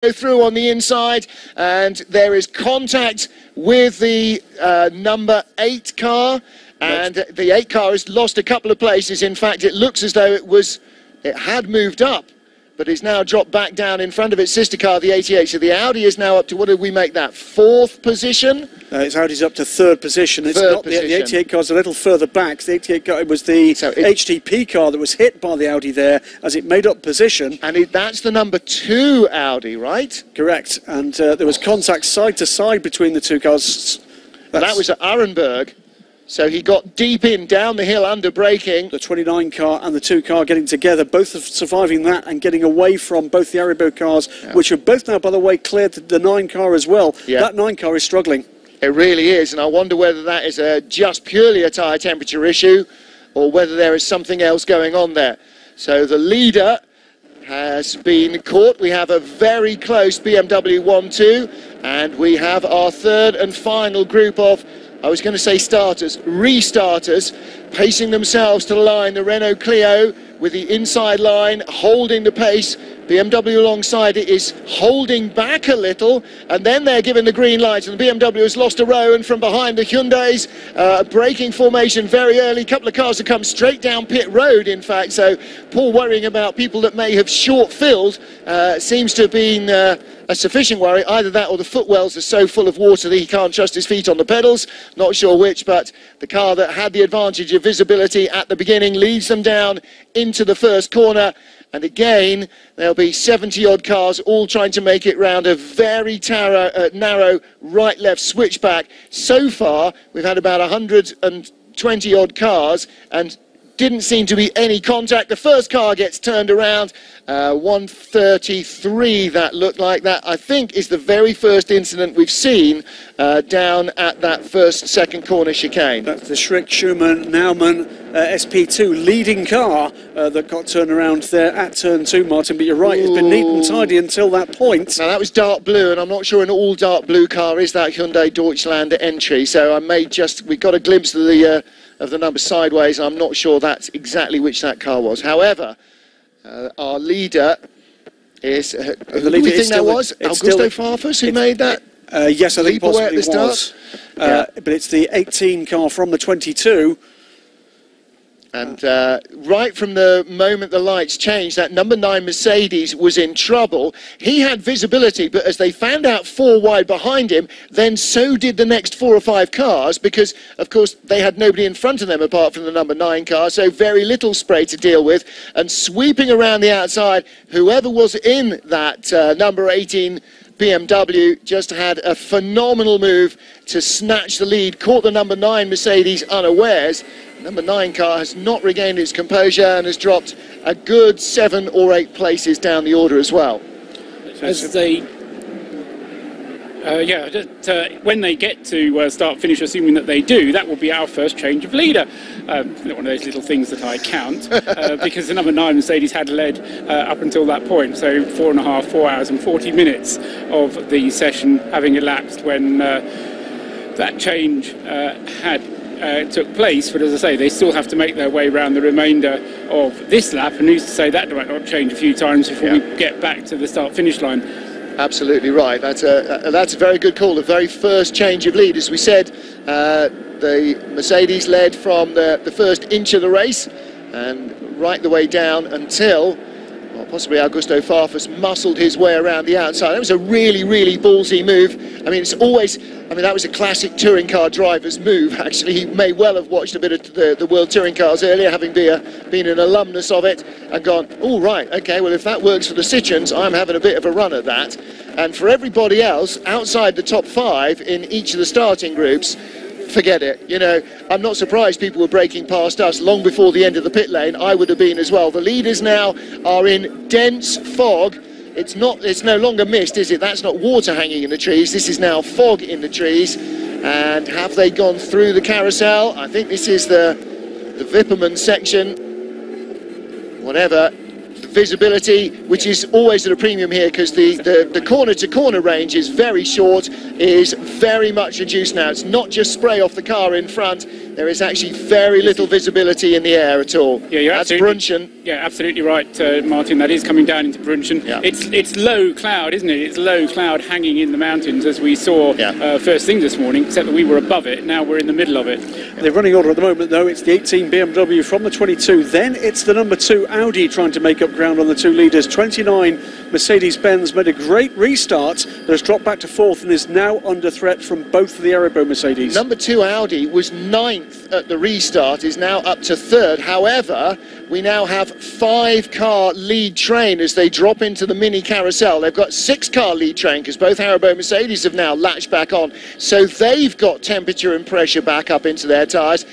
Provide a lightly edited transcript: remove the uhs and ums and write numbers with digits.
through on the inside, and there is contact with the number 8 car, and the 8 car has lost a couple of places. In fact, it looks as though it had moved up, but is now dropped back down in front of its sister car, the 88. So the Audi is now up to, what did we make that, 4th position? It's Audi's up to 3rd position. It's Third not position. The 88 car's a little further back. The 88 car, it was the HTP car that was hit by the Audi there as it made up position. And that's the number 2 Audi, right? Correct. And there was contact side to side between the two cars. That was at Arenberg. So he got deep in, down the hill, under braking. The 29 car and the 2 car getting together, both of surviving that and getting away from both the Arenberg cars, which are both now, by the way, cleared the 9 car as well. Yeah. That 9 car is struggling. It really is, and I wonder whether that is just purely a tyre temperature issue or whether there is something else going on there. So the leader has been caught. We have a very close BMW 1-2, and we have our 3rd and final group of, I was going to say starters, restarters, pacing themselves to the line. The Renault Clio with the inside line, holding the pace. BMW alongside it is holding back a little, and then they're given the green light, and the BMW has lost a row, and from behind the Hyundai's braking formation very early. A couple of cars have come straight down pit road, in fact, so poor worrying about people that may have short-filled seems to have been a sufficient worry. Either that or the footwells are so full of water that he can't trust his feet on the pedals. Not sure which, but the car that had the advantage of visibility at the beginning leads them down into the first corner. And again, there'll be 70-odd cars all trying to make it round a very narrow right-left switchback. So far, we've had about 120-odd cars and didn't seem to be any contact. The first car gets turned around, 133 that looked like. That, I think, is the very first incident we've seen down at that second corner chicane. That's the Schrick, Schumann, Naumann SP2 leading car that got turned around there at turn 2, Martin, but you're right, it's been neat and tidy until that point. Now that was dark blue, and I'm not sure an all dark blue car is that Hyundai Deutschland entry, so we got a glimpse of the number sideways. I'm not sure that's exactly which that car was. However, our leader is, who do we think that was? Augusto Farfus who made that? Yes, I think possibly it was. But it's the 18 car from the 22. And right from the moment the lights changed, that number 9 Mercedes was in trouble. He had visibility, but as they found out 4 wide behind him, then so did the next 4 or 5 cars, because, of course, they had nobody in front of them apart from the number 9 car, so very little spray to deal with. And sweeping around the outside, whoever was in that number 18 BMW just had a phenomenal move to snatch the lead, caught the number 9 Mercedes unawares. Number 9 car has not regained its composure and has dropped a good 7 or 8 places down the order as well. As they, when they get to start-finish, assuming that they do, that will be our first change of leader. One of those little things that I count, because the number 9 Mercedes had led up until that point, so 4 hours and 40 minutes of the session having elapsed when that change took place. But as I say, they still have to make their way around the remainder of this lap, and who's to say that might not change a few times before we get back to the start-finish line. Absolutely right. That's a very good call. The very first change of lead, as we said, the Mercedes led from the first inch of the race and right the way down until possibly Augusto Farfus muscled his way around the outside. That was a really, really ballsy move. I mean, that was a classic touring car driver's move, actually. He may well have watched a bit of the World Touring Cars earlier, having been an alumnus of it, and gone, oh, right, okay, well, if that works for the Citroens, I'm having a bit of a run at that. And for everybody else, outside the top 5 in each of the starting groups, forget it. You know, I'm not surprised people were braking past us long before the end of the pit lane. I would have been as well. The leaders now are in dense fog. It's no longer mist, is it? That's not water hanging in the trees. This is now fog in the trees. And have they gone through the carousel? I think this is the Vipperman section. Whatever. The visibility, which is always at a premium here because the corner-to-corner range is very short, is very much reduced now. It's not just spray off the car in front. There is actually very little visibility in the air at all. Yeah, you're That's Brunchen. Yeah, absolutely right, Martin. That is coming down into Brunchen. Yeah. It's low cloud, isn't it? It's low cloud hanging in the mountains, as we saw first thing this morning, except that we were above it. Now we're in the middle of it. The running order at the moment, though, it's the 18 BMW from the 22. Then it's the number 2 Audi trying to make up ground on the 2 leaders. 29 Mercedes-Benz made a great restart, but has dropped back to 4th and is now under threat from both of the Aerobo Mercedes. Number 2 Audi was 9th at the restart, is now up to 3rd. However, we now have 5-car lead train as they drop into the mini carousel. They've got 6-car lead train because both Haribo Mercedes have now latched back on. So they've got temperature and pressure back up into their tyres.